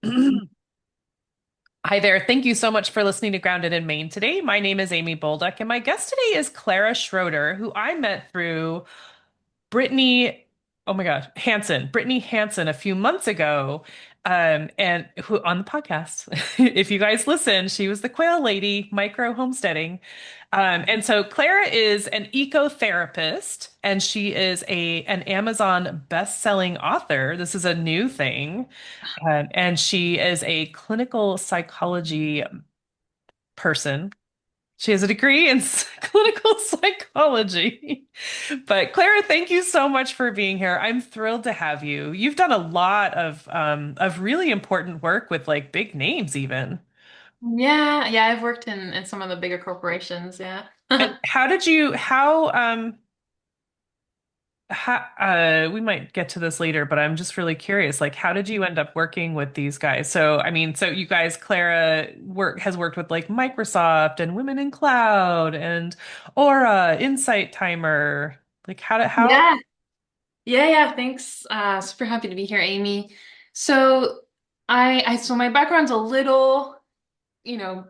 Hi there. Thank you so much for listening to Grounded in Maine today. My name is Amy Bolduc, and my guest today is Clara Schroeder, who I met through Brittany, oh my gosh, Brittany Hansen a few months ago, and who on the podcast. If you guys listen, she was the quail lady, micro homesteading. And so Clara is an ecotherapist, and she is an Amazon best-selling author. This is a new thing. And she is a clinical psychology person. She has a degree in clinical psychology. But Clara, thank you so much for being here. I'm thrilled to have you. You've done a lot of really important work with like big names even. Yeah, yeah, I've worked in some of the bigger corporations, yeah. And we might get to this later, but I'm just really curious. Like, how did you end up working with these guys? So, I mean, so you guys, Clara has worked with like Microsoft and Women in Cloud and Aura, Insight Timer. Like, how? Yeah. Yeah, thanks. Super happy to be here, Amy. So so my background's a little, you know,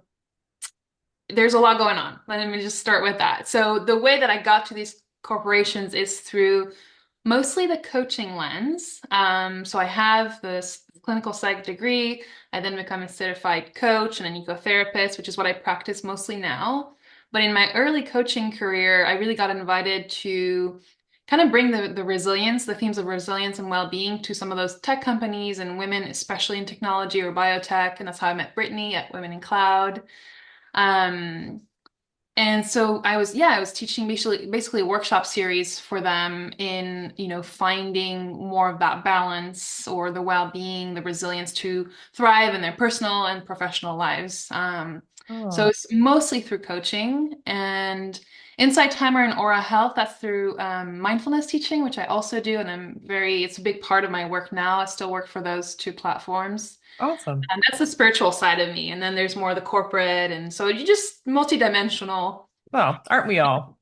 there's a lot going on. Let me just start with that. So the way that I got to these corporations is through mostly the coaching lens. So I have this clinical psych degree. I then become a certified coach and an ecotherapist, which is what I practice mostly now. But in my early coaching career, I really got invited to kind of bring the resilience, the themes of resilience and well-being to some of those tech companies and women, especially in technology or biotech. And that's how I met Brittany at Women in Cloud. Um, and so I was teaching basically a workshop series for them in, finding more of that balance or the well-being, the resilience to thrive in their personal and professional lives. So Oh, it's mostly through coaching and Insight Timer and Aura Health. That's through mindfulness teaching, which I also do, and it's a big part of my work now. I still work for those two platforms. awesome. And that's the spiritual side of me. And then there's more the corporate. And so you just multidimensional. Well, aren't we all?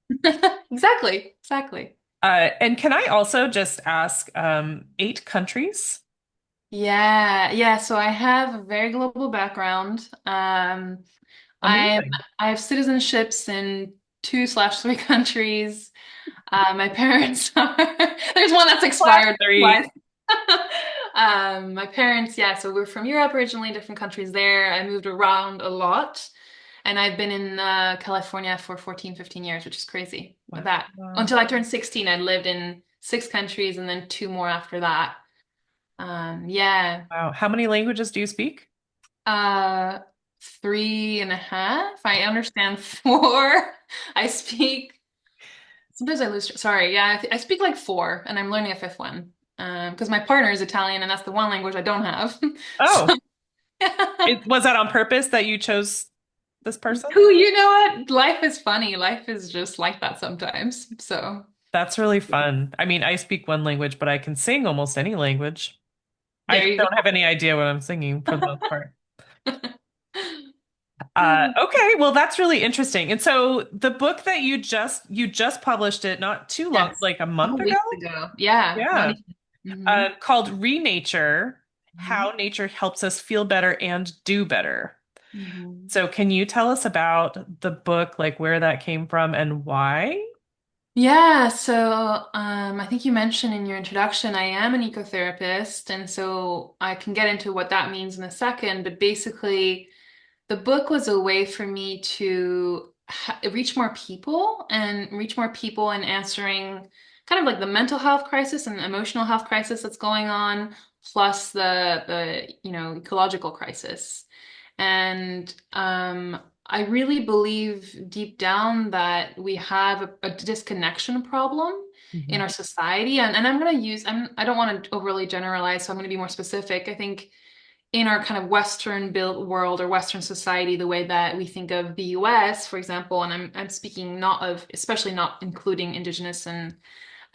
Exactly. Exactly. And can I also just ask, 8 countries? Yeah. So I have a very global background. I Amazing. I have citizenships in 2/3 countries. My parents are there's one that's Class expired. three. Twice. My parents, yeah, so we're from Europe originally, different countries there. I moved around a lot. And I've been in California for 14, 15 years, which is crazy with that. Wow. Until I turned 16, I lived in 6 countries and then two more after that. Yeah. Wow. How many languages do you speak? Uh, 3.5. I understand four. I speak, sometimes I lose, sorry. Yeah, I speak like four and I'm learning a fifth one. Because my partner is Italian and that's the one language I don't have. Oh, So, was that on purpose that you chose this person? who, you know what? Life is funny. Life is just like that sometimes. So. That's really fun. I mean, I speak one language, but I can sing almost any language. I There just you don't have any idea what I'm singing for the most part. go. Okay, well, that's really interesting. And so the book that you just published it not too long, Yes. like a A month couple ago? weeks ago. Yeah. Not Yeah. even. Called ReNature, Hmm. How Nature Helps Us Feel Better and Do Better. Hmm. So can you tell us about the book, like where that came from and why? Yeah, so I think you mentioned in your introduction, I am an ecotherapist, and so I can get into what that means in a second. But basically, the book was a way for me to reach more people in answering kind of like the mental health crisis and emotional health crisis that's going on, plus the ecological crisis. And I really believe deep down that we have a disconnection problem in Mhm. our society. And I'm going to I don't want to overly generalize, so I'm going to be more specific. I think in our kind of Western built world or Western society, the way that we think of the US, for example, and I'm speaking not of, especially not including Indigenous and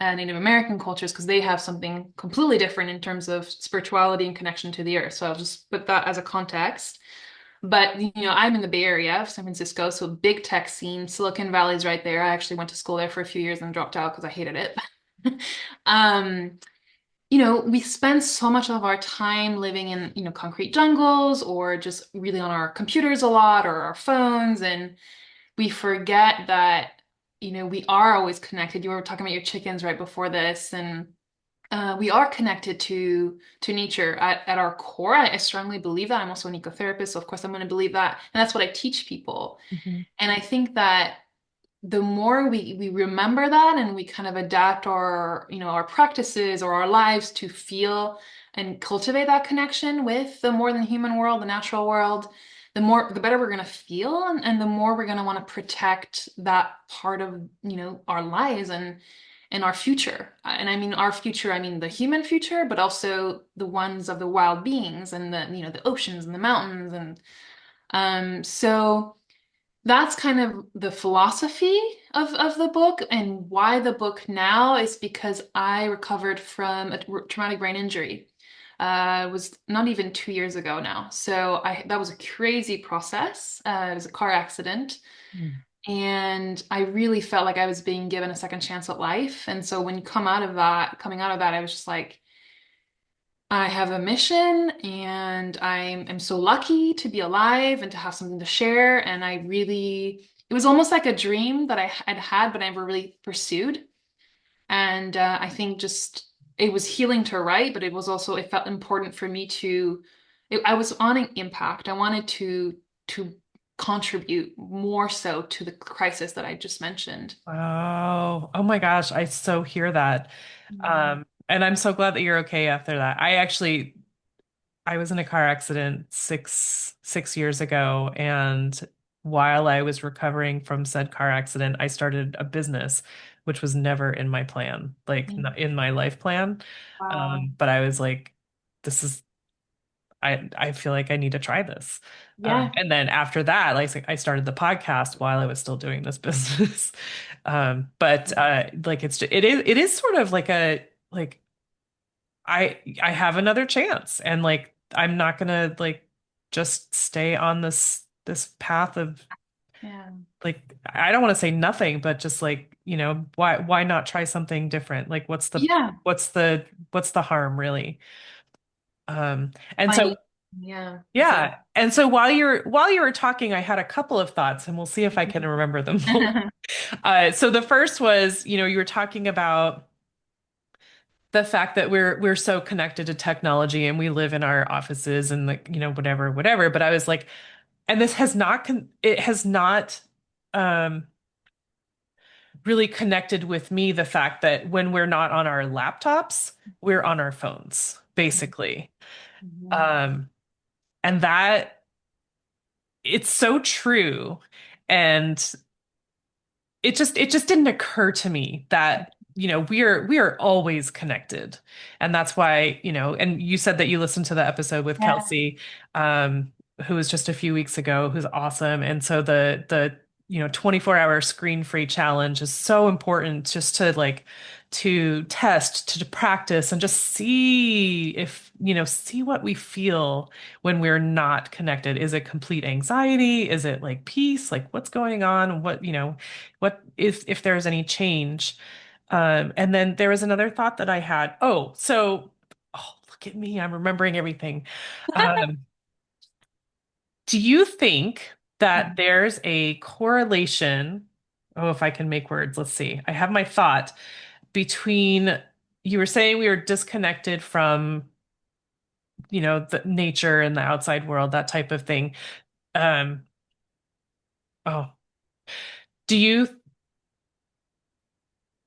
Native American cultures, because they have something completely different in terms of spirituality and connection to the earth. So I'll just put that as a context. But I'm in the Bay Area of San Francisco, so big tech scene. Silicon Valley's right there. I actually went to school there for a few years and dropped out because I hated it. Um, we spend so much of our time living in, concrete jungles or just really on our computers a lot or our phones. And we forget that, we are always connected. You were talking about your chickens right before this, and we are connected to nature at our core. I strongly believe that. I'm also an ecotherapist, so of course I'm going to believe that. And that's what I teach people. Mhm. And I think that the more we remember that and we kind of adapt our practices or our lives to feel and cultivate that connection with the more than human world, the natural world, the better we're going to feel, and the more we're going to want to protect that part of, our lives and our future. And I mean our future, I mean the human future, but also the ones of the wild beings and the oceans and the mountains. And so that's kind of the philosophy of the book, and why the book now is because I recovered from a traumatic brain injury. It was not even 2 years ago now. So that was a crazy process. It was a car accident, Mm. and I really felt like I was being given a second chance at life. And so when you coming out of that, I was just like, I have a mission, and I'm so lucky to be alive and to have something to share. And it was almost like a dream that I had had, but I never really pursued. And I think just it was healing to write, but it felt important for me I was on an impact. I wanted to contribute more so to the crisis that I just mentioned. Oh, oh my gosh, I so hear that. Yeah. And I'm so glad that you're okay after that. I was in a car accident six years ago, and while I was recovering from said car accident, I started a business, which was never in my plan, like not in my life plan. Wow. But I was like, this is I feel like I need to try this. Yeah. And then after that, like I started the podcast while I was still doing this business. But like it is sort of like a like I have another chance, and like I'm not gonna like just stay on this path of Yeah. like I don't want to say nothing, but just like, why not try something different? Like Yeah. what's the what's the harm really? And so Finding, yeah, exactly. yeah. And so while you were talking, I had a couple of thoughts, and we'll see if I can remember them both. So the first was, you were talking about the fact that we're so connected to technology, and we live in our offices and like, whatever, whatever. But I was like, and this has not it has not um really connected with me the fact that when we're not on our laptops, we're on our phones, basically. Mhm. Um, and that it's so true. And it just didn't occur to me that we are always connected. And that's why, and you said that you listened to the episode with Yeah. Kelsey, um who was just a few weeks ago, who's awesome. And so the 24-hour screen-free challenge is so important, just to like to test, to practice, and just see what we feel when we're not connected. Is it complete anxiety? Is it like peace? Like what's going on? What if there's any change? And then there was another thought that I had. Oh, look at me, I'm remembering everything. Um, do you think that there's a correlation? Oh, if I can make words, let's see. I have my thought between you were saying we were disconnected from, the nature and the outside world, that type of thing. Um, oh, do you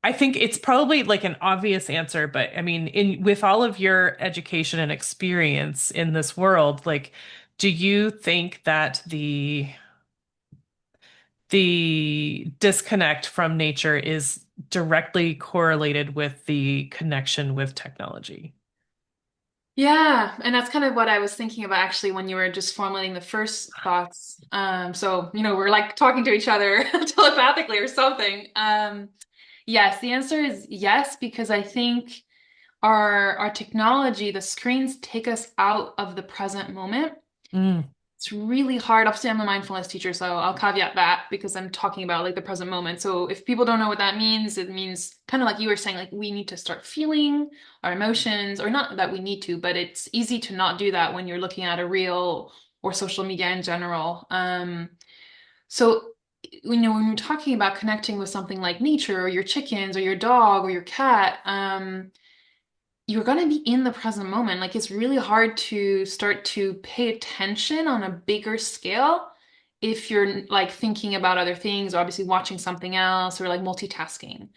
I think it's probably like an obvious answer, but I mean, in with all of your education and experience in this world, like, do you think that the disconnect from nature is directly correlated with the connection with technology? Yeah, and that's kind of what I was thinking about actually when you were just formulating the first thoughts. So, we're like talking to each other telepathically or something. Yes, the answer is yes, because I think our technology, the screens take us out of the present moment. Mm. It's really hard. Obviously, I'm a mindfulness teacher, so I'll caveat that because I'm talking about like the present moment. So if people don't know what that means, it means kind of like you were saying, like we need to start feeling our emotions, or not that we need to, but it's easy to not do that when you're looking at a reel or social media in general. So when you're talking about connecting with something like nature or your chickens or your dog or your cat, you're going to be in the present moment. Like it's really hard to start to pay attention on a bigger scale if you're like thinking about other things, or obviously watching something else, or like multitasking.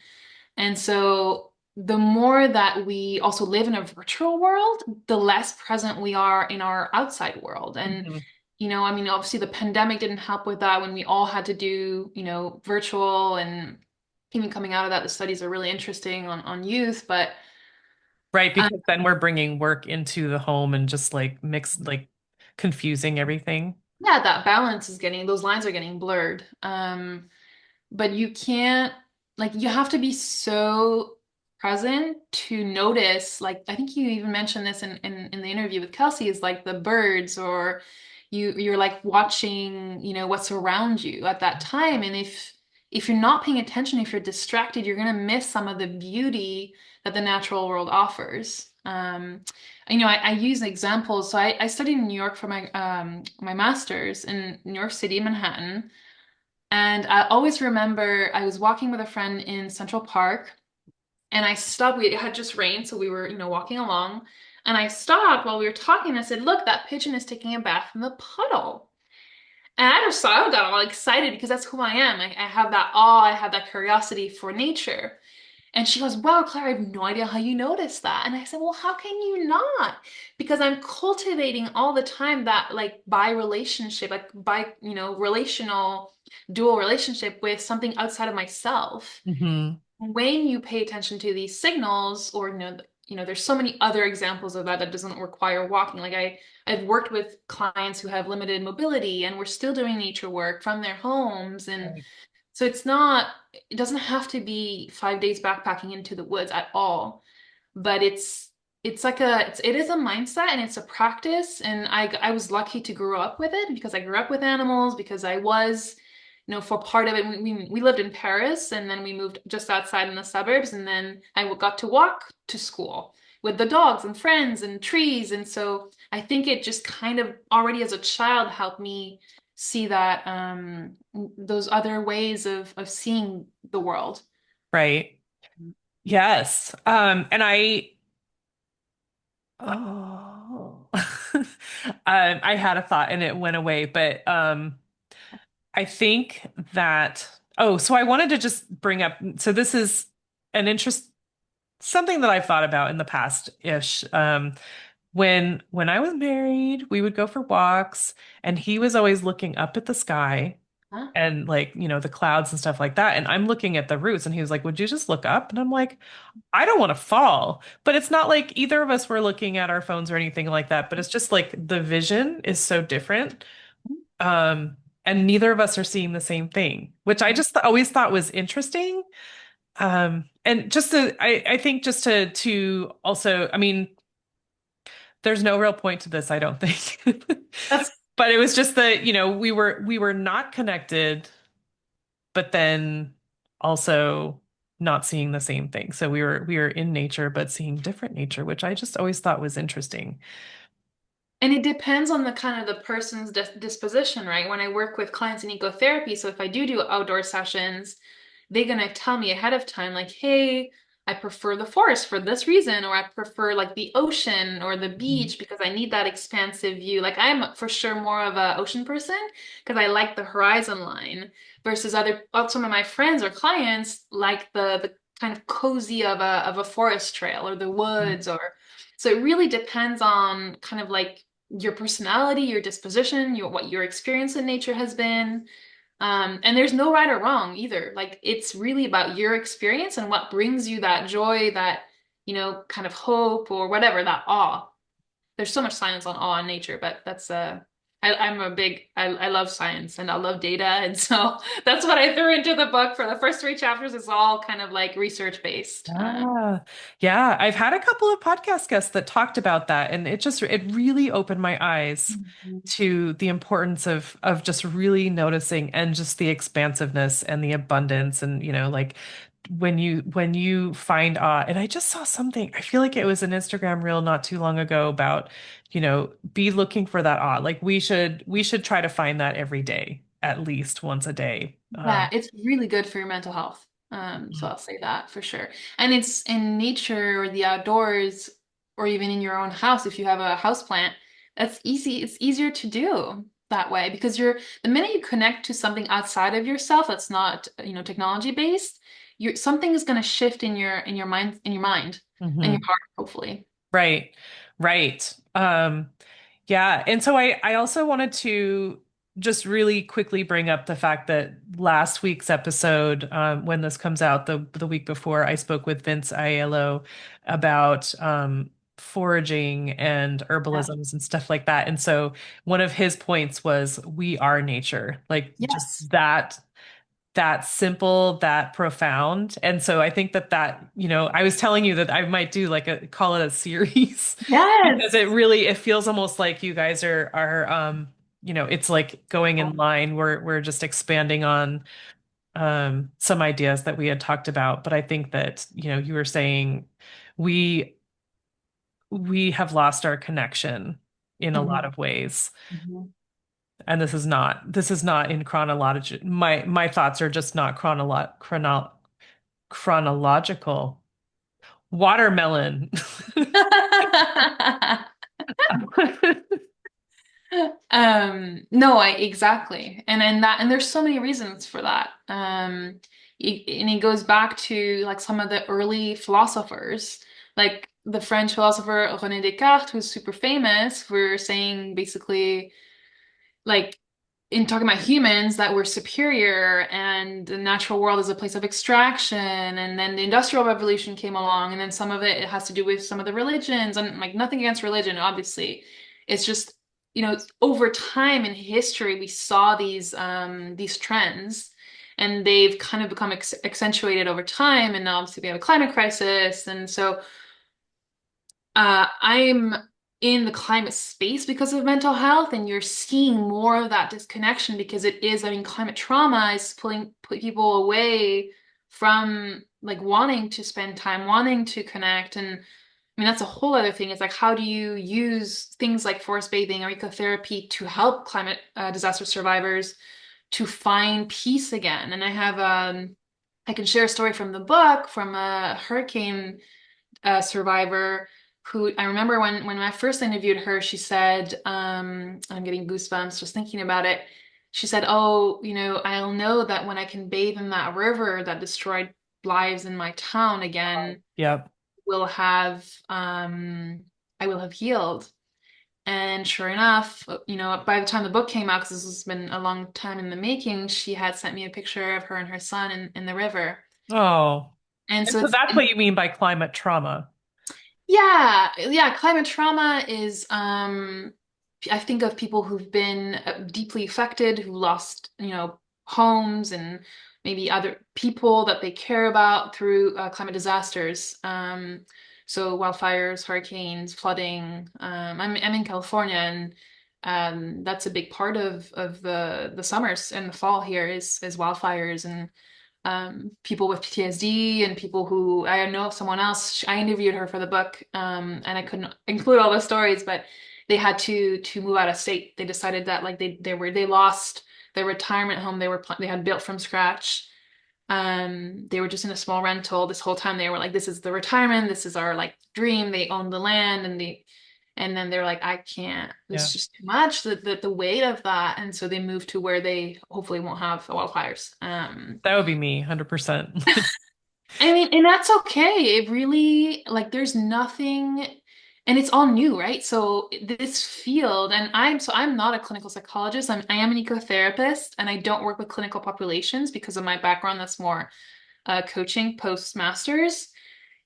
And so the more that we also live in a virtual world, the less present we are in our outside world. And, Mhm. I mean, obviously the pandemic didn't help with that when we all had to do, virtual, and even coming out of that, the studies are really interesting on youth, but Right, um, because then we're bringing work into the home and just like mix like confusing everything. yeah, that balance is those lines are getting blurred. But you can't, like, you have to be so present to notice, like, I think you even mentioned this in the interview with Kelsey, is like the birds, or you're like watching, what's around you at that time. And if you're not paying attention, if you're distracted, you're gonna miss some of the beauty that the natural world offers. I use examples. So I studied in New York for my master's in New York City, Manhattan. And I always remember I was walking with a friend in Central Park, and I stopped. It had just rained, so we were, walking along. And I stopped while we were talking. And I said, "Look, that pigeon is taking a bath in the puddle." And I just saw, I got all excited because that's who I am. I have that awe, I have that curiosity for nature. And she goes, "Wow, Claire, I have no idea how you noticed that." And I said, "Well, how can you not? Because I'm cultivating all the time that like by relationship, like by, relational dual relationship with something outside of myself. Hmm. When you pay attention to these signals, or there's so many other examples of that that doesn't require walking. Like I've worked with clients who have limited mobility and we're still doing nature work from their homes. And Right. so it doesn't have to be 5 days backpacking into the woods at all, but it is a mindset and it's a practice. And I was lucky to grow up with it because I grew up with animals, because I was, for part of it, we lived in Paris, and then we moved just outside in the suburbs, and then I got to walk to school with the dogs and friends and trees. And so I think it just kind of already as a child helped me see that those other ways of seeing the world. Right. Yes. And oh, I had a thought and it went away, but I think that, oh, so I wanted to just bring up, so this is an interest, something that I've thought about in the past-ish. When I was married, we would go for walks and he was always looking up at the sky Huh? and like, the clouds and stuff like that. And I'm looking at the roots and he was like, "Would you just look up?" And I'm like, I don't want to fall. But it's not like either of us were looking at our phones or anything like that. But it's just like the vision is so different. Um, and neither of us are seeing the same thing, which I just always thought was interesting. And just I think just to also, I mean, there's no real point to this, I don't think. That's But it was just that, we were not connected, but then also not seeing the same thing. So we were in nature, but seeing different nature, which I just always thought was interesting. And it depends on the kind of the person's disposition, right? When I work with clients in ecotherapy, so if I do outdoor sessions, they're gonna tell me ahead of time, like, "Hey, I prefer the forest for this reason," or "I prefer like the ocean or the Mhm. beach because I need that expansive view." Like I'm for sure more of a ocean person because I like the horizon line, versus some of my friends or clients like the kind of cozy of a forest trail or the woods. Or so it really depends on kind of like your personality, your disposition, what your experience in nature has been. And there's no right or wrong either. Like it's really about your experience and what brings you that joy, that, kind of hope or whatever, that awe. There's so much science on awe in nature, but that's. I'm a big, I love science and I love data. And so that's what I threw into the book for the first three chapters. Is all kind of like research based. Ah, yeah. I've had a couple of podcast guests that talked about that, and it really opened my eyes Mhm. to the importance of just really noticing and just the expansiveness and the abundance and like when you find awe. And I just saw something, I feel like it was an Instagram reel not too long ago about, be looking for that awe. Like we should try to find that every day, at least once a day. Yeah, it's really good for your mental health. So I'll say that for sure. And it's in nature or the outdoors, or even in your own house if you have a house plant, that's easy. It's easier to do that way because the minute you connect to something outside of yourself that's not, technology based, something is going to shift in your mind and your Mhm. heart, hopefully. Right. Right. Yeah. And so I also wanted to just really quickly bring up the fact that last week's episode, when this comes out, the week before, I spoke with Vince Aiello about foraging and Yeah. herbalisms and stuff like that. And so one of his points was we are nature, like just Yes. that simple, that profound. And so I think that I was telling you that I might do like call it a series because Yes. it feels almost like you guys are it's like going in Oh, line. We're just expanding on some ideas that we had talked about. But I think that, you were saying we we have lost our connection in a lot mhm, of ways. mhm. And this is not in chronology. My thoughts are just not chronological. Watermelon. No, exactly. And there's so many reasons for that. And it goes back to like some of the early philosophers, like the French philosopher René Descartes, who's super famous for saying basically like in talking about humans that we're superior and the natural world is a place of extraction, and then the industrial revolution came along, and then some of it has to do with some of the religions, and like nothing against religion obviously, it's just over time in history we saw these trends, and they've kind of become accentuated over time, and now obviously we have a climate crisis, and so I'm in the climate space because of mental health, and you're seeing more of that disconnection because it is, I mean, climate trauma is pulling people away from like wanting to spend time, wanting to connect. And I mean, that's a whole other thing. It's like, how do you use things like forest bathing or ecotherapy to help climate disaster survivors to find peace again? And I can share a story from the book from a hurricane survivor who I remember when I first interviewed her, she said, I'm getting goosebumps just thinking about it. She said, "Oh, I'll know that when I can bathe in that river that destroyed lives in my town again, Yep. will have I will have healed." And sure enough, by the time the book came out, because this has been a long time in the making, she had sent me a picture of her and her son in the river. Oh. And And so so it's that's what you mean by climate trauma. Yeah, yeah, climate trauma is I think of people who've been deeply affected, who lost, homes and maybe other people that they care about through climate disasters. So wildfires, hurricanes, flooding. I'm in California, and that's a big part of the summers and the fall here is wildfires and people with PTSD and people who I know someone else. I interviewed her for the book, and I couldn't include all the stories, but they had to move out of state. They decided that like they lost their retirement home they had built from scratch. They were just in a small rental this whole time. They were like, this is the retirement, this is our like dream. They owned the land, and then they're like, I can't. This Yeah. is just too much, the weight of that. And so they moved to where they hopefully won't have wildfires. That would be me, 100%. I mean, and that's okay. It really, like, there's nothing, and it's all new, right? So this field, and I'm not a clinical psychologist. I am an ecotherapist, and I don't work with clinical populations because of my background. That's more coaching post masters.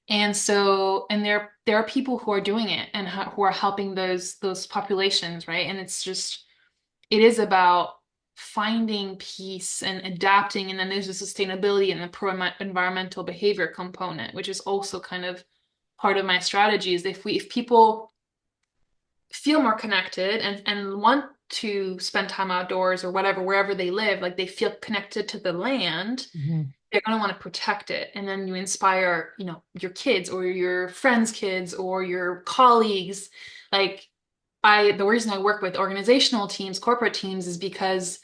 And there are people who are doing it and who are helping those populations, right? And it's just it is about finding peace and adapting. And then there's the sustainability and the pro-environmental behavior component, which is also kind of part of my strategy is if people feel more connected and want to spend time outdoors or whatever, wherever they live, like they feel connected to the land, Mhm. they're going to want to protect it. And then you inspire, your kids or your friends' kids or your colleagues. Like the reason I work with organizational teams, corporate teams is because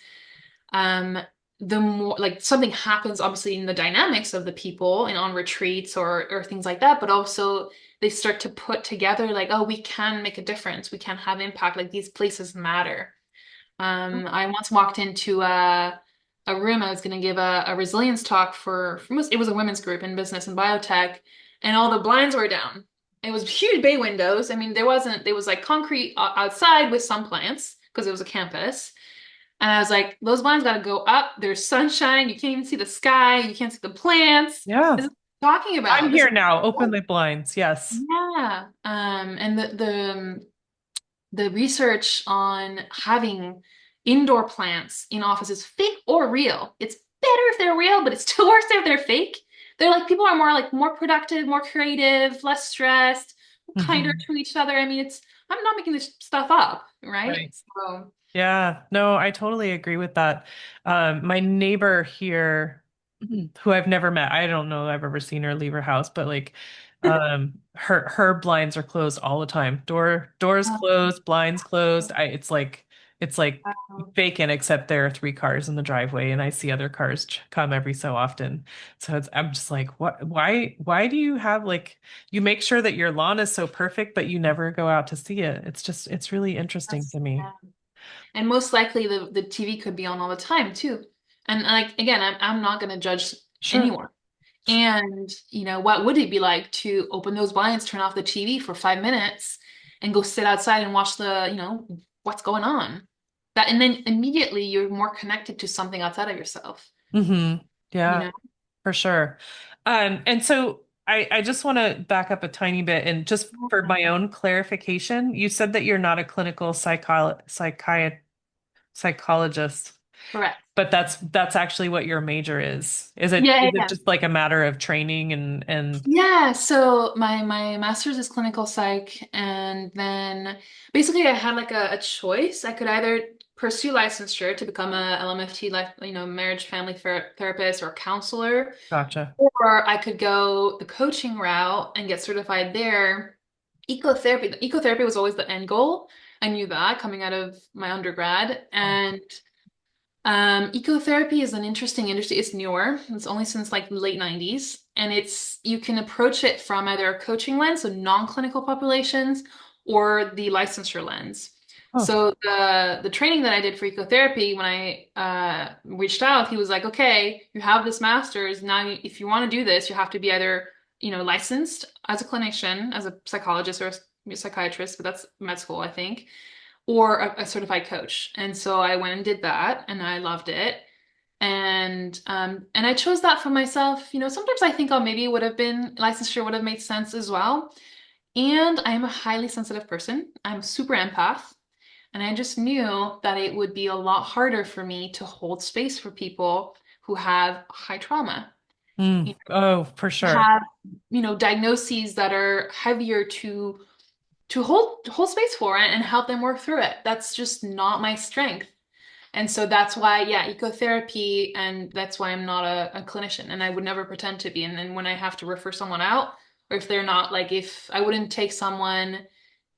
um, the more like something happens obviously in the dynamics of the people and on retreats or things like that, but also they start to put together like, oh, we can make a difference, we can have impact, like these places matter. I once walked into a room. I was going to give a resilience talk it was a women's group in business and biotech, and all the blinds were down. It was huge bay windows. I mean, there was like concrete outside with some plants because it was a campus. And I was like, those blinds got to go up. There's sunshine. You can't even see the sky. You can't see the plants. Yeah. This is what I'm talking I'm about. This here is now. Open the blinds. Yes. yeah. And the research on having indoor plants in offices, fake or real. It's better if they're real, but it's still worse if they're fake. They're like people are more productive, more creative, less stressed, kinder Hmm. to each other. I mean, it's I'm not making this stuff up, right? Right. So, Yeah, no, I totally agree with that. My neighbor here, who I've never met, I don't know I've ever seen her leave her house, but like, her blinds are closed all the time. Doors closed, blinds closed. It's like um, vacant except there are three cars in the driveway, and I see other cars come every so often. So I'm just like, what? Why do you have like you make sure that your lawn is so perfect, but you never go out to see it? It's really interesting to me. yeah. And most likely the TV could be on all the time too. And like again, I'm not gonna judge Sure. anyone. And what would it be like to open those blinds, turn off the TV for 5 minutes, and go sit outside and watch what's going on? That and then immediately you're more connected to something outside of yourself, you Yeah, know? for sure. And so I just want to back up a tiny bit and just for my own clarification, you said that you're not a clinical psychologist, Correct. but that's actually what your major is. Is it Yeah, yeah, is it yeah. just like a matter of training and Yeah, so my master's is clinical psych, and then basically I had like a choice. I could either pursue licensure to become a LMFT, like marriage family therapist or counselor, gotcha. or I could go the coaching route and get certified there. Ecotherapy was always the end goal. I knew that coming out of my undergrad, and ecotherapy is an interesting industry. It's newer. It's only since like the late 90s. And you can approach it from either a coaching lens, so non-clinical populations, or the licensure lens. Oh. So the training that I did for ecotherapy, when I reached out, he was like, okay, you have this master's. Now, if you want to do this, you have to be either, licensed as a clinician, as a psychologist or a psychiatrist, but that's med school, I think, or a certified coach. And so I went and did that, and I loved it. And I chose that for myself. Sometimes I think, oh, maybe it would have been licensure would have made sense as well. And I'm a highly sensitive person. I'm a super empath. And I just knew that it would be a lot harder for me to hold space for people who have high trauma, Mm. Oh, for sure. have, diagnoses that are heavier to hold space for and help them work through it. That's just not my strength. And so that's why, yeah, ecotherapy, and that's why I'm not a clinician, and I would never pretend to be. And then when I have to refer someone out, or if they're not, like if I wouldn't take someone,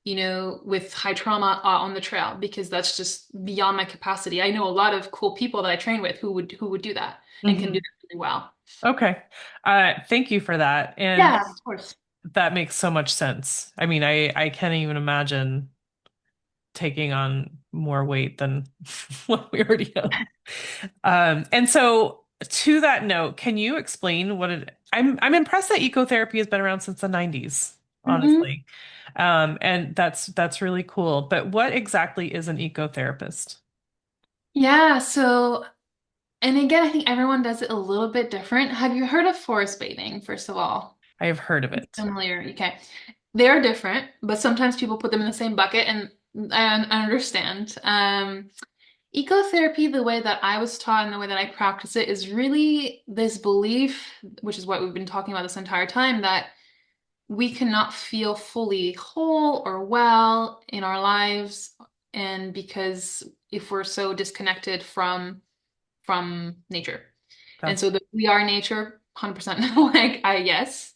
with high trauma on the trail because that's just beyond my capacity. I know a lot of cool people that I train with who would do that and can do Hmm. that really well. Okay. Thank you for that. And Yeah, of course. that makes so much sense. I mean, I can't even imagine taking on more weight than what we already have. And so to that note, can you explain what it I'm impressed that ecotherapy has been around since the 90s, Hmm. honestly. And that's really cool. But what exactly is an ecotherapist? Yeah, so and again, I think everyone does it a little bit different. Have you heard of forest bathing, first of all? I have heard of it. Familiar, okay. They're different, but sometimes people put them in the same bucket, and I understand. Ecotherapy, the way that I was taught and the way that I practice it, is really this belief, which is what we've been talking about this entire time, that we cannot feel fully whole or well in our lives. And because if we're so disconnected from nature. And That's so we are nature, 100% like I yes.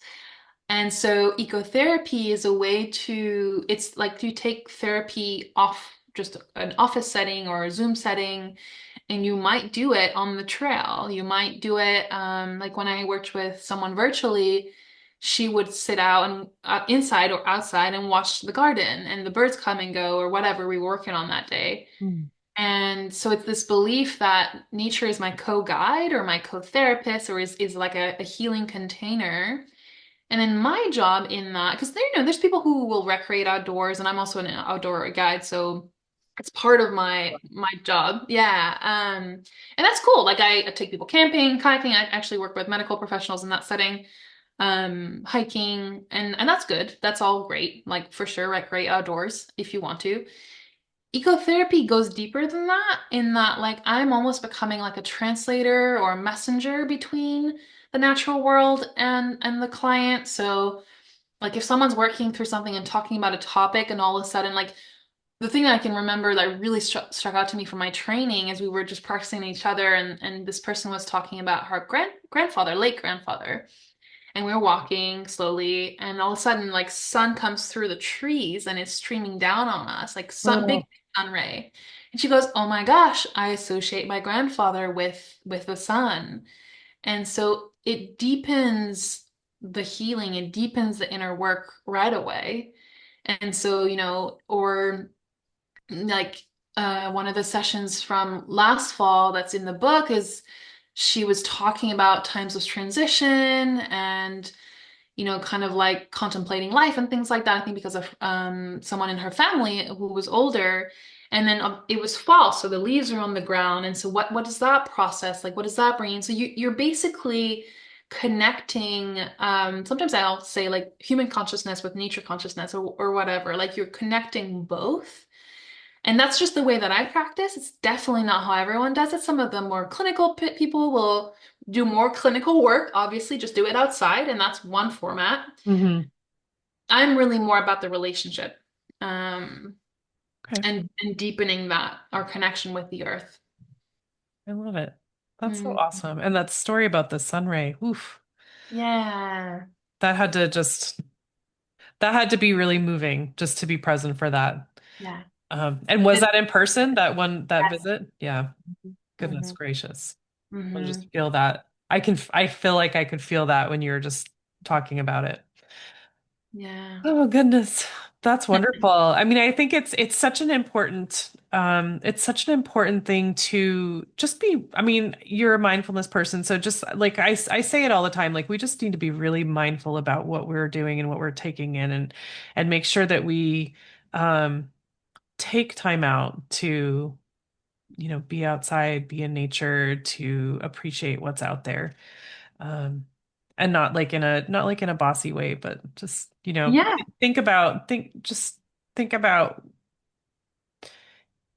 And so ecotherapy is a way to, it's like you take therapy off just an office setting or a Zoom setting, and you might do it on the trail. You might do it, like when I worked with someone virtually, she would sit out and inside or outside and watch the garden and the birds come and go or whatever we were working on that day. Mm. And so it's this belief that nature is my co-guide or my co-therapist or is like a healing container. And then my job in that, because there, there's people who will recreate outdoors, and I'm also an outdoor guide, so it's part of my job. Yeah. And that's cool. Like I take people camping, kayaking. I actually work with medical professionals in that setting, hiking, and that's good. That's all great. Like for sure, recreate outdoors if you want to. Ecotherapy goes deeper than that, in that like I'm almost becoming like a translator or a messenger between the natural world and the client. So like if someone's working through something and talking about a topic and all of a sudden like the thing that I can remember that really struck out to me from my training is we were just practicing each other and this person was talking about her grandfather, late grandfather. And we were walking slowly, and all of a sudden, like sun comes through the trees and it's streaming down on us, like sun, big oh, sun ray. And she goes, "Oh my gosh, I associate my grandfather with the sun." And so it deepens the healing, it deepens the inner work right away. And so, or like one of the sessions from last fall that's in the book is she was talking about times of transition and kind of like contemplating life and things like that. I think because of someone in her family who was older. And then it was fall, so the leaves are on the ground. And so what does that process like? What does that bring? So you're basically connecting. Sometimes I'll say like human consciousness with nature consciousness or whatever. Like you're connecting both. And that's just the way that I practice. It's definitely not how everyone does it. Some of the more clinical people will do more clinical work, obviously, just do it outside, and that's one format. hmm. I'm really more about the relationship, Okay. and deepening that, our connection with the earth. I love it. That's so Mm, awesome. And that story about the sun ray, oof, yeah. that had to just that had to be really moving just to be present for that. Yeah. And was And that in person, that visit? Yeah. Goodness hmm gracious. I just hmm feel that. I feel like I could feel that when you were just talking about it. Yeah. Oh goodness. That's wonderful. I mean, I think it's such an important thing to just be, I mean, you're a mindfulness person, so just like I say it all the time, like we just need to be really mindful about what we're doing and what we're taking in and make sure that we um take time out to, be outside, be in nature, to appreciate what's out there. Um, and not like in a bossy way, but just, Yeah. think about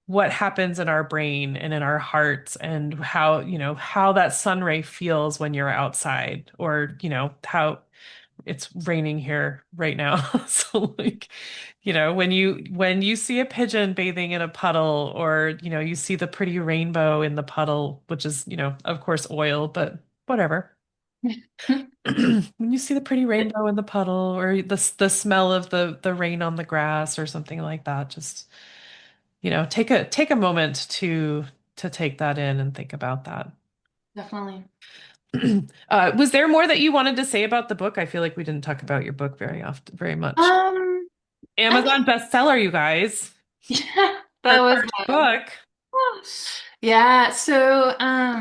what happens in our brain and in our hearts and how that sun ray feels when you're outside or, how it's raining here right now. So like, when you see a pigeon bathing in a puddle or, you see the pretty rainbow in the puddle, which is, of course oil, but whatever. When you see the pretty rainbow in the puddle or the smell of the rain on the grass or something like that, just, take a moment to take that in and think about that. Definitely. Was there more that you wanted to say about the book? I feel like we didn't talk about your book very often, very much. Um, I Amazon bestseller, you guys. mean, yeah, Our that was first book. yeah. So, I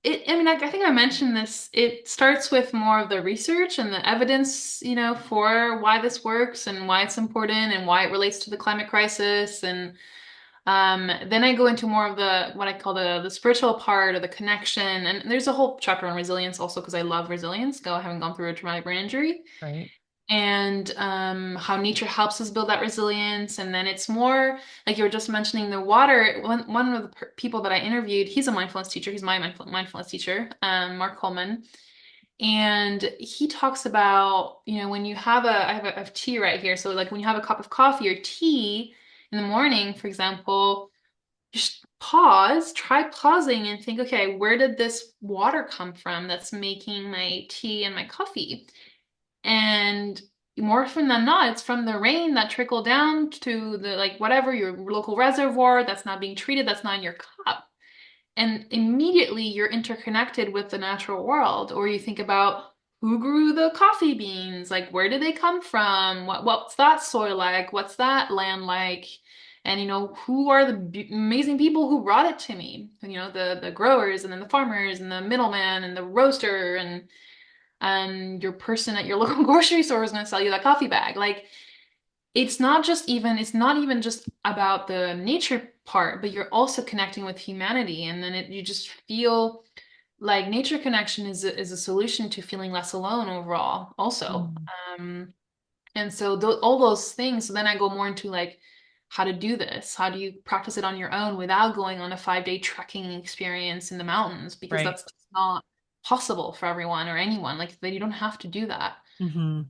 mean, I think I mentioned this. It starts with more of the research and the evidence, for why this works and why it's important and why it relates to the climate crisis. And then I go into more of the what I call the spiritual part of the connection. And there's a whole chapter on resilience also because I love resilience. I haven't gone through a traumatic brain injury. Right. and how nature helps us build that resilience. And then it's more like you were just mentioning the water. One of the people that I interviewed, he's a mindfulness teacher. He's my mindfulness teacher, Mark Coleman. And he talks about, when you have I have tea right here. So like when you have a cup of coffee or tea in the morning, for example, just pause, try pausing and think, okay, where did this water come from that's making my tea and my coffee? And more often than not, it's from the rain that trickled down to the like whatever your local reservoir that's not being treated, that's not in your cup. And immediately you're interconnected with the natural world. Or you think about who grew the coffee beans? Like where did they come from? What's that soil like? What's that land like? And who are the amazing people who brought it to me? The growers and then the farmers and the middleman and the roaster and your person at your local grocery store is going to sell you that coffee bag. Like it's not even just about the nature part, but you're also connecting with humanity. And then you just feel like nature connection is a solution to feeling less alone overall also. Mm. Um, and so all those things, so then I go more into like how to do this. How do you practice it on your own without going on a 5-day trekking experience in the mountains? Because Right. that's just not possible for everyone or anyone. Like that you don't have to do that. Hmm.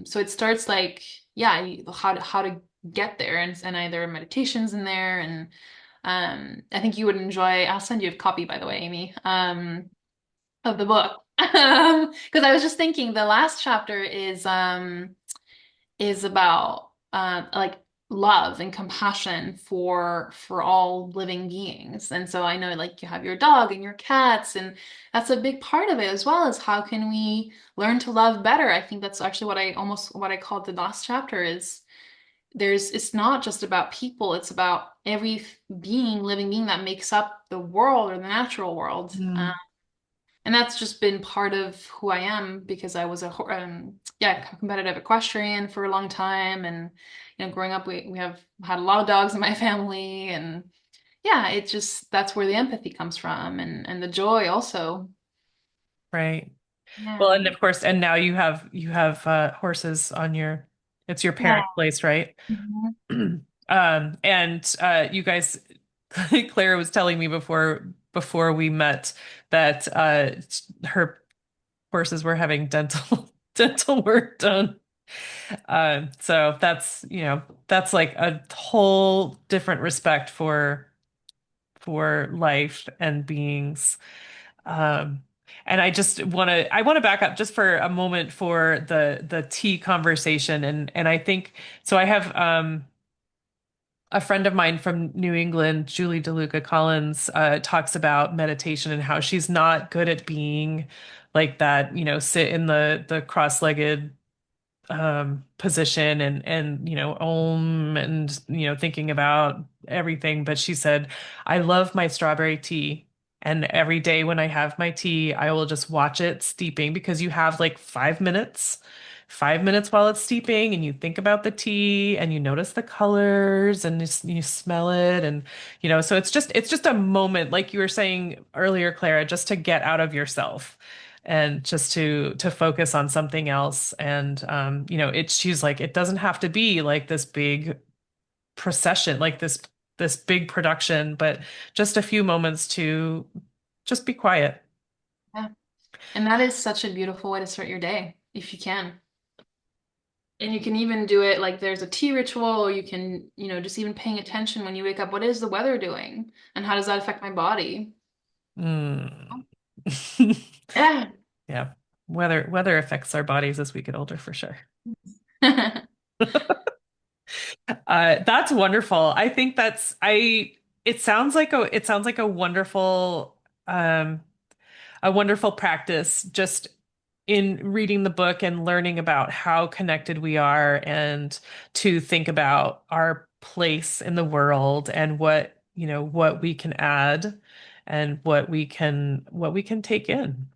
So it starts like, yeah, how to get there, and either meditations in there, and I think you would enjoy. I'll send you a copy, by the way, Amy, of the book. Because I was just thinking the last chapter is about like love and compassion for all living beings. And so I know like you have your dog and your cats, and that's a big part of it as well, is how can we learn to love better? I think that's actually what I called the last chapter is it's not just about people, it's about every living being that makes up the world or the natural world. Mm. And that's just been part of who I am because I was yeah, competitive equestrian for a long time. And, growing up, we have had a lot of dogs in my family. And yeah, it just, that's where the empathy comes from and the joy also. Right. Well, Yeah. and of course, and now you have horses on it's your Yeah. parents' place, right? Mhm. And you guys, Clara was telling me before we met that her horses were having dental dental work done. So that's like a whole different respect for life and beings. Um, and I want to back up just for a moment for the tea conversation, and I think so. I have a friend of mine from New England, Julie DeLuca Collins, talks about meditation and how she's not good at being like that, sit in the cross-legged position and and thinking about everything. But she said, I love my strawberry tea. And every day when I have my tea, I will just watch it steeping because you have like 5 minutes while it's steeping, and you think about the tea and you notice the colors and you smell it. And, so it's just a moment, like you were saying earlier, Clara, just to get out of yourself and just to focus on something else. And she's like, it doesn't have to be like this big procession, like this big production, but just a few moments to just be quiet. Yeah. And that is such a beautiful way to start your day, if you can. And you can even do it like there's a tea ritual, or you can, just even paying attention when you wake up. What is the weather doing? And how does that affect my body? Mm. Yeah. Yeah. Weather affects our bodies as we get older for sure. That's wonderful. I think it sounds like um a wonderful practice just in reading the book and learning about how connected we are, and to think about our place in the world and what we can add and what we can take in.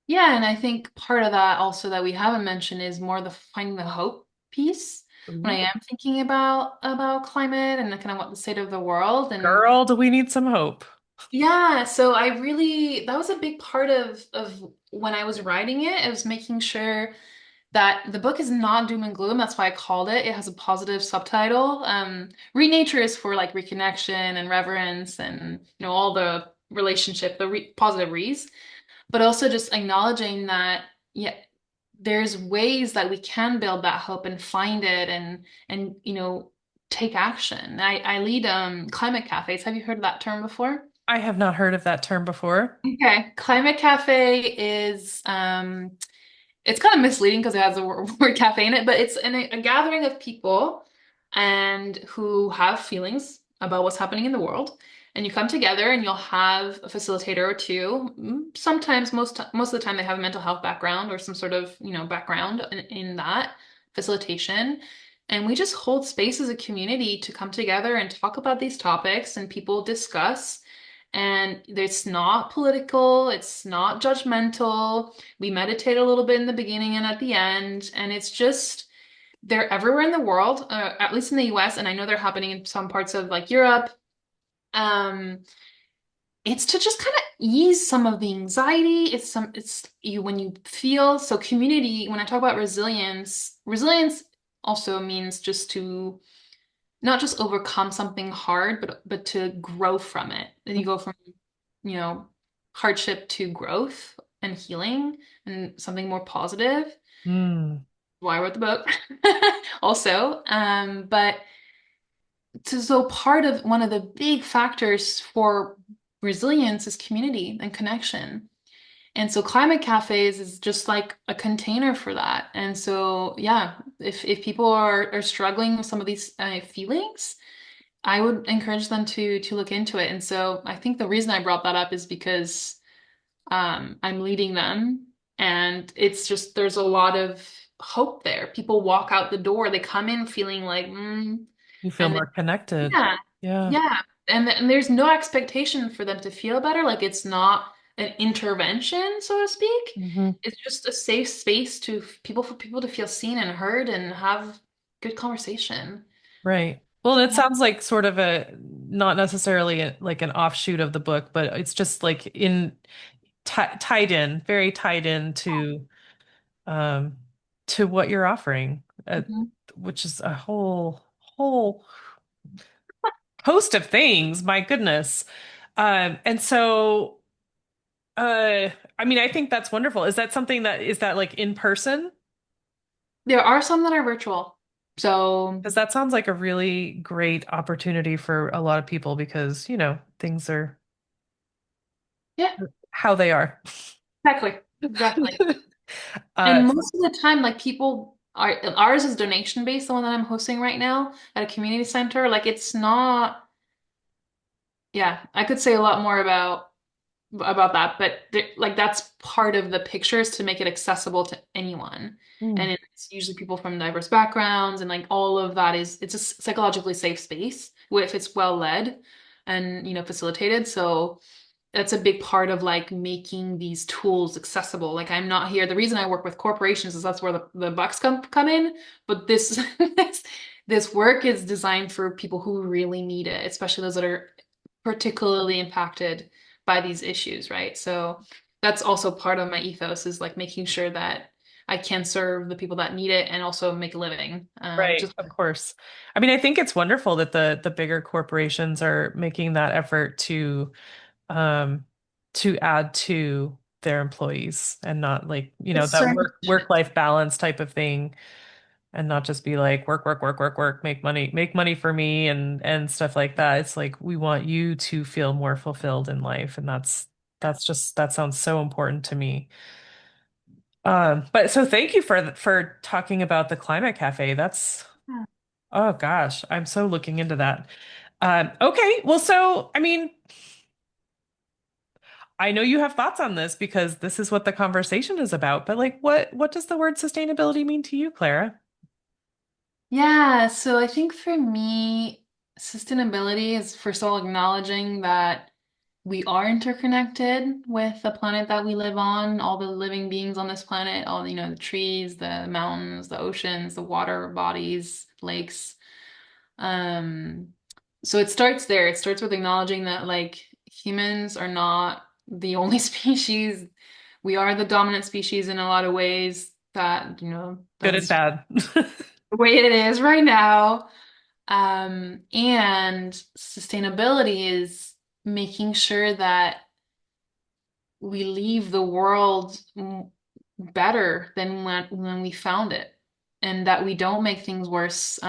Yeah, and I think part of that also that we haven't mentioned is more the finding the hope piece when I Ooh. am thinking about climate and kind of what the state of the world. And Girl, do we need some hope? yeah, so I really that was a big part of when I was writing it. I was making sure that the book is not doom and gloom. That's why I called it. It has a positive subtitle. ReNature is for like reconnection and reverence and all the relationship, the positive re's, but also just acknowledging that yeah, there's ways that we can build that hope and find it and take action. I lead climate cafes. Have you heard of that term before? I have not heard of that term before. Okay. Climate cafe is it's kind of misleading because it has the word cafe in it, but it's a gathering of people and who have feelings about what's happening in the world. And you come together and you'll have a facilitator or two. Sometimes, most of the time, they have a mental health background or some sort of, background in that facilitation. And we just hold space as a community to come together and talk about these topics and people discuss. And it's not political, it's not judgmental. We meditate a little bit in the beginning and at the end, and it's just they're everywhere in the world, at least in the US, and I know they're happening in some parts of like Europe. Um, it's to just kind of ease some of the anxiety. It's you when you feel so community. When I talk about resilience, resilience also means just to not just overcome something hard, but to grow from it. And you go from, you know, hardship to growth and healing and something more positive. Mm, Why I wrote the book also. But so part of one of the big factors for resilience is community and connection. And so climate cafes is just like a container for that. And so, yeah, if people are struggling with some of these feelings, I would encourage them to look into it. And so I think the reason I brought that up is because I'm leading them, and it's just there's a lot of hope there. People walk out the door, they come in feeling like, you feel and then, more connected. yeah, Yeah. yeah, and there's no expectation for them to feel better. Like it's not an intervention, so to speak. Hmm. It's just a safe space for people to feel seen and heard and have good conversation. Right. Well, it sounds like sort of a not necessarily like an offshoot of the book, but it's just like in tied in, very tied into um to what you're offering, Mhm. which is a whole host of things. My goodness. And so I mean, I think that's wonderful. Is that something that is that like in person? There are some that are virtual. So, Because that sounds like a really great opportunity for a lot of people because, things are yeah, how they are. exactly. Exactly. Uh, And most of the time, like people are, ours is donation based, the one that I'm hosting right now at a community center. Like it's not, yeah, I could say a lot more about that, but like that's part of the pictures to make it accessible to anyone. mm, And it's usually people from diverse backgrounds and like all of that it's a psychologically safe space if it's well led and facilitated. So that's a big part of like making these tools accessible. Like I'm not here. The reason I work with corporations is that's where the bucks come in. But this this work is designed for people who really need it, especially those that are particularly impacted by these issues, right? So that's also part of my ethos is like making sure that I can serve the people that need it and also make a living. right, Just of course. I mean, I think it's wonderful that the bigger corporations are making that effort um to add to their employees and not like, it's that serving mission. work-life balance type of thing and not just be like work, work, work, work, work, make money for me and stuff like that. It's like we want you to feel more fulfilled in life, and that sounds so important to me. But so thank you for talking about the Climate Cafe. That's oh gosh, I'm so looking into that. Okay, well, so I mean, I know you have thoughts on this because this is what the conversation is about, but like what does the word sustainability mean to you, Clara? Yeah, so I think for me, sustainability is first of all acknowledging that we are interconnected with the planet that we live on, all the living beings on this planet, all the trees, the mountains, the oceans, the water bodies, lakes. Um, so it starts there. It starts with acknowledging that like humans are not the only species. We are the dominant species in a lot of ways. that, Good and that's bad. the way it is right now. And sustainability is making sure that we leave the world better than when we found it, and that we don't make things worse.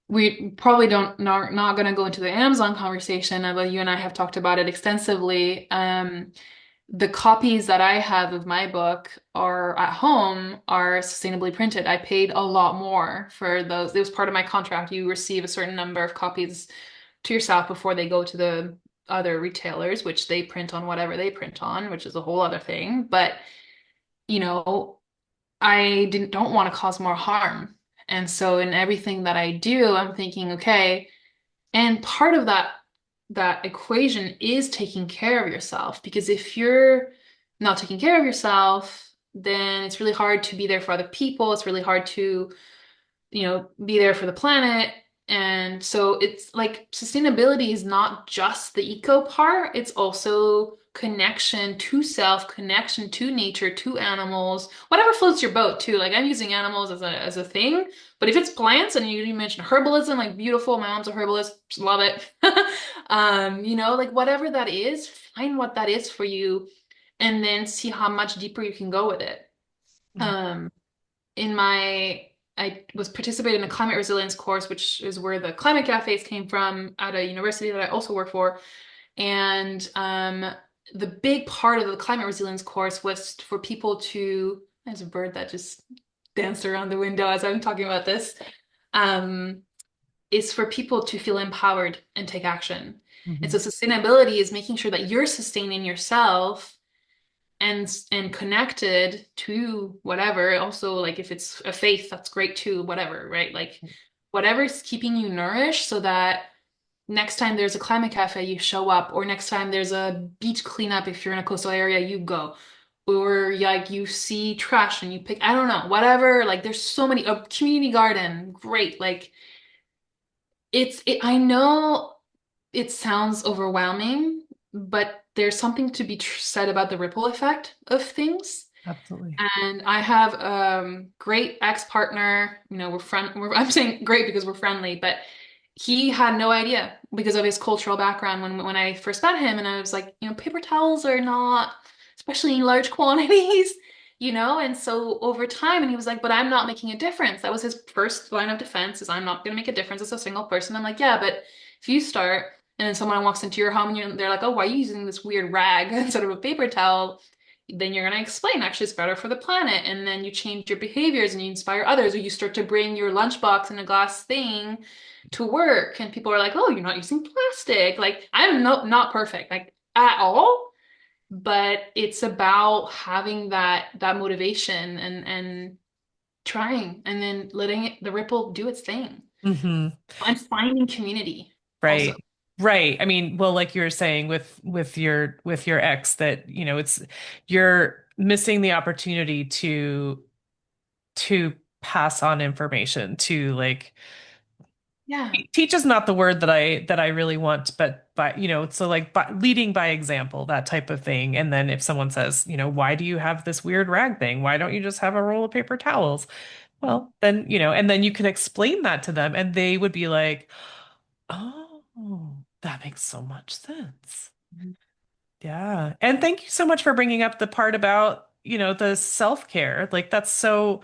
We probably don't not going to go into the Amazon conversation, but you and I have talked about it extensively. The copies that I have of my book are at home are sustainably printed. I paid a lot more for those. It was part of my contract. You receive a certain number of copies to yourself before they go to the other retailers, which they print on whatever they print on, which is a whole other thing. But, you know, I didn't don't want to cause more harm. And so in everything that I do, I'm thinking, okay, and part of that equation is taking care of yourself, because if you're not taking care of yourself, then it's really hard to be there for other people. It's really hard to, be there for the planet. And so it's like sustainability is not just the eco part, it's also connection to self, connection to nature, to animals, whatever floats your boat too. Like I'm using animals as a thing, but if it's plants and you mentioned herbalism, like beautiful, my mom's a herbalist, just love it. Like whatever that is, find what that is for you and then see how much deeper you can go with it. Um, in my I was participating in a climate resilience course, which is where the climate cafes came from at a university that I also work for. And the big part of the climate resilience course was for people to, there's a bird that just danced around the window as I'm talking about this, um, is for people to feel empowered and take action. And so Mhm. sustainability is making sure that you're sustaining yourself and connected to whatever. Also, like if it's a faith, that's great too, whatever, right? Like whatever's keeping you nourished so that next time there's a climate cafe, you show up, or next time there's a beach cleanup if you're in a coastal area, you go. Or like you see trash and you pick, I don't know, whatever. Like there's so many, a community garden, great. Like I know it sounds overwhelming, but there's something to be said about the ripple effect of things. Absolutely. And I have great ex-partner, I'm saying great because we're friendly, but he had no idea because of his cultural background when I first met him, and I was like, paper towels are not, especially in large quantities, and so over time, and he was like, but I'm not making a difference. That was his first line of defense, is I'm not going to make a difference as a single person. I'm like, yeah, but if you start and then someone walks into your home and they're like, oh, why are you using this weird rag instead of a paper towel? Then you're going to explain actually it's better for the planet, and then you change your behaviors and you inspire others, or you start to bring your lunchbox in a glass thing to work, and people are like, oh, you're not using plastic. Like I'm not perfect, like at all, but it's about having that motivation and trying, and then letting the ripple do its thing, Hmm. and finding community also. Right. Right. I mean, well, like you were saying with your ex that, it's you're missing the opportunity to pass on information to like Yeah. teach is not the word that I really want, but by, so like leading by example, that type of thing. And then if someone says, why do you have this weird rag thing? Why don't you just have a roll of paper towels? Well, then, and then you can explain that to them and they would be like, oh, that makes so much sense. Yeah. And thank you so much for bringing up the part about, the self-care. Like that's so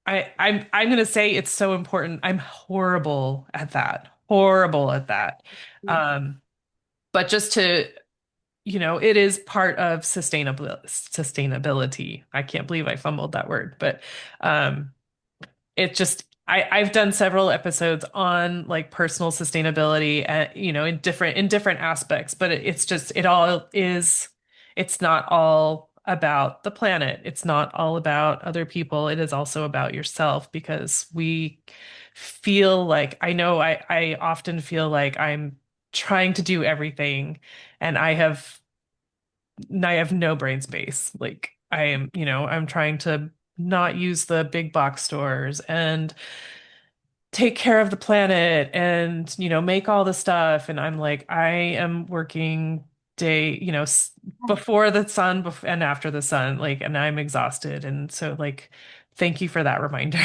I'm gonna say it's so important. I'm horrible at that. Horrible at that. Um, but just to, it is part of sustainability. I can't believe I fumbled that word, but um it just I've done several episodes on like personal sustainability in different aspects, but it's just it's not all about the planet. It's not all about other people. It is also about yourself because we feel like I often feel like I'm trying to do everything and I have no brain space. Like I'm trying to not use the big box stores and take care of the planet and, make all the stuff. And I'm like, I am working day, before the sun and after the sun, like, and I'm exhausted. And so, like, thank you for that reminder.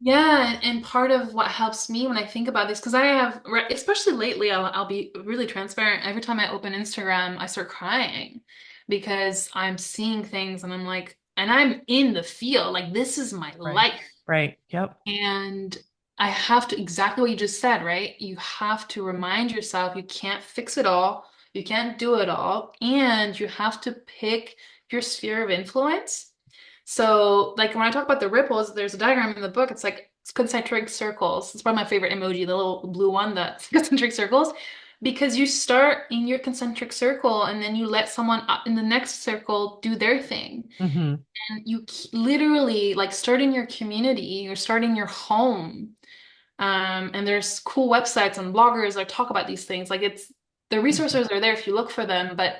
Yeah, and part of what helps me when I think about this, because I have, especially lately, I'll be really transparent. Every time I open Instagram, I start crying because I'm seeing things and I'm like, and I'm in the field, like this is my Right. life. Right. Yep. And I have to, exactly what you just said, right? You have to remind yourself you can't fix it all, you can't do it all, and you have to pick your sphere of influence. So, like when I talk about the ripples, there's a diagram in the book. It's like it's concentric circles. It's probably my favorite emoji, the little blue one, the concentric circles, because you start in your concentric circle and then you let someone up in the next circle do their thing. Hmm. And you literally like start in your community, you're starting your home. And there's cool websites and bloggers that talk about these things. Like it's the resources are there if you look for them, but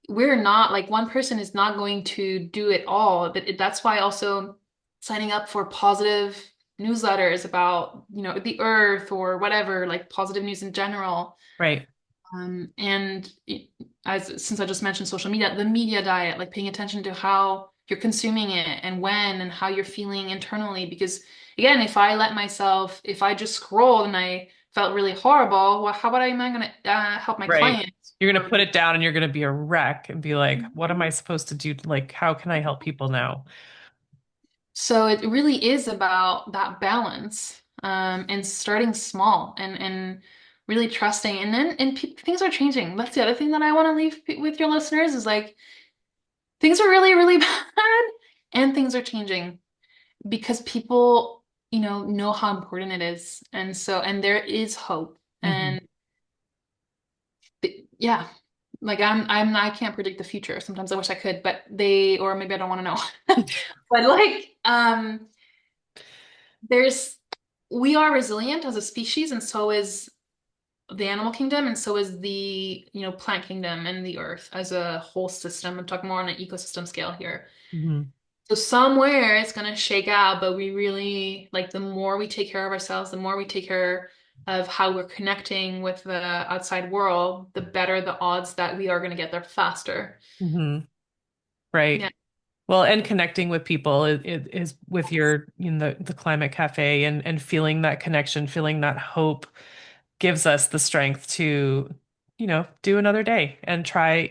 we're not like one person is not going to do it all. But that's why also signing up for positive newsletters about, the earth or whatever, like positive news in general. Right. And as since I just mentioned social media, the media diet, like paying attention to how you're consuming it and when and how you're feeling internally. Because again, if I just scrolled and I felt really horrible, well, how about am I going to help my Right. clients? You're going to Or put it down and you're going to be a wreck and be like, what am I supposed to do? Like, how can I help people now? so it really is about that balance, and starting small and really trusting. And then things are changing. That's the other thing that I want to leave with your listeners is like things are really, really bad and things are changing because people, know how important it is. And there is hope. Hmm. And yeah, like I can't predict the future. Sometimes I wish I could, or maybe I don't want to know. But like, there's, we are resilient as a species, and so is the animal kingdom, and so is the, plant kingdom and the earth as a whole system. I'm talking more on an ecosystem scale here. Hmm. So somewhere it's going to shake out, but we really like the more we take care of ourselves, the more we take care of how we're connecting with the outside world, the better the odds that we are going to get there faster. Hmm. Right. Yeah. Well, and connecting with people is with your, the Climate Cafe and feeling that connection, feeling that hope gives us the strength to, do another day and try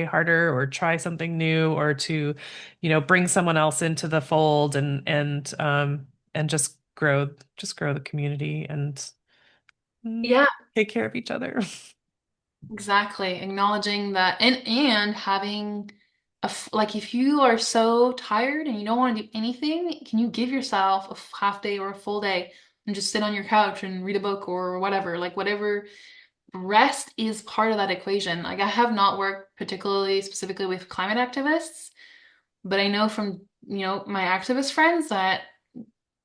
harder or try something new or to, bring someone else into the fold and just grow the community and mm, Yeah, take care of each other. exactly. Acknowledging that and having like if you are so tired and you don't want to do anything, can you give yourself a half day or a full day and just sit on your couch and read a book or whatever, like whatever. Rest is part of that equation. Like I have not worked particularly specifically with climate activists, but I know from, my activist friends that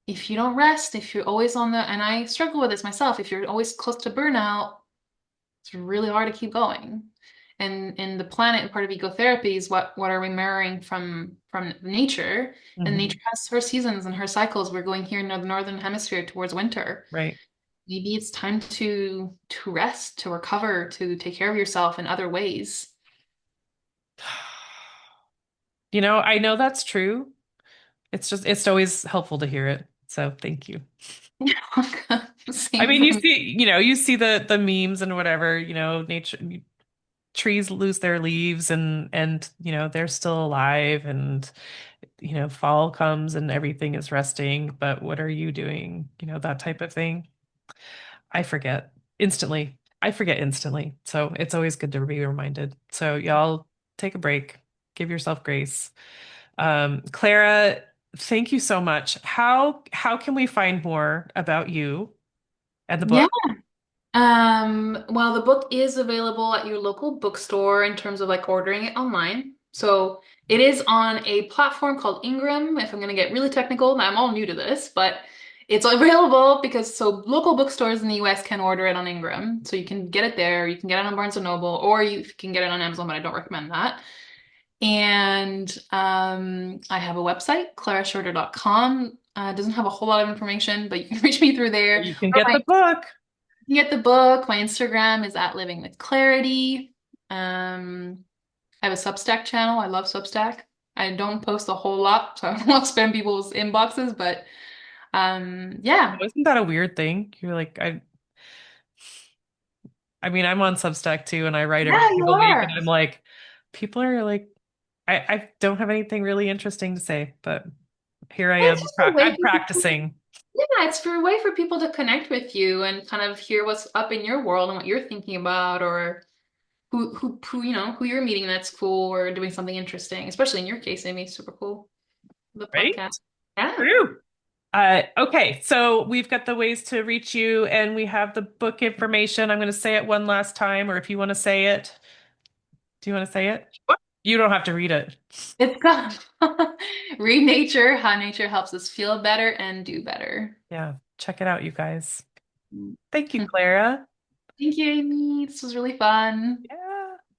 if you don't rest, if you're always and I struggle with this myself, if you're always close to burnout, it's really hard to keep going. And the planet part of ecotherapy is what are we mirroring from nature? And Hmm. nature has her seasons and her cycles. We're going here in the northern hemisphere towards winter. Right. Maybe it's time to rest, to recover, to take care of yourself in other ways. I know that's true. It's always helpful to hear it. So thank you. You're welcome. I Same mean, for you me. see, you see the memes and whatever, nature trees lose their leaves and they're still alive and fall comes and everything is resting, but what are you doing? That type of thing. I forget instantly. I forget instantly. So it's always good to be reminded. So y'all take a break, give yourself grace. Clara, thank you so much. How can we find more about you and the Yeah. book? Well, the book is available at your local bookstore in terms of like ordering it online. So it is on a platform called Ingram. If I'm going to get really technical, and I'm all new to this, but it's available because so local bookstores in the US can order it on Ingram. So you can get it there, you can get it on Barnes& and Noble, or you can get it on Amazon, but I don't recommend that. And I have a website, claraschroeder.com. It doesn't have a whole lot of information, but you can reach me through there. You can Or get the book. you can get the book. My Instagram is at Living with Clarity. Um, I have a Substack channel. I love Substack. I don't post a whole lot, so I don't want to spam people's inboxes, but yeah. Isn't that a weird thing? You're like, I mean, I'm on Substack too, and I write every Yeah, you single week, and are. I'm like, people are like, I don't have anything really interesting to say, but here I Well, it's am. just a way I'm for people. practicing, Yeah, it's for a way for people to connect with you and kind of hear what's up in your world and what you're thinking about, or who who you're meeting that's cool or doing something interesting. Especially in your case, Amy, super cool. The right? podcast. Yeah. True. Okay, so we've got the ways to reach you, and we have the book information. I'm going to say it one last time, or if you want to say it, do you want to say it? You don't have to read it. It's called ReNature, how nature helps us feel better and do better. Yeah, check it out, you guys. Mm. Thank you, Clara. Thank you, Amy. This was really fun. Yeah.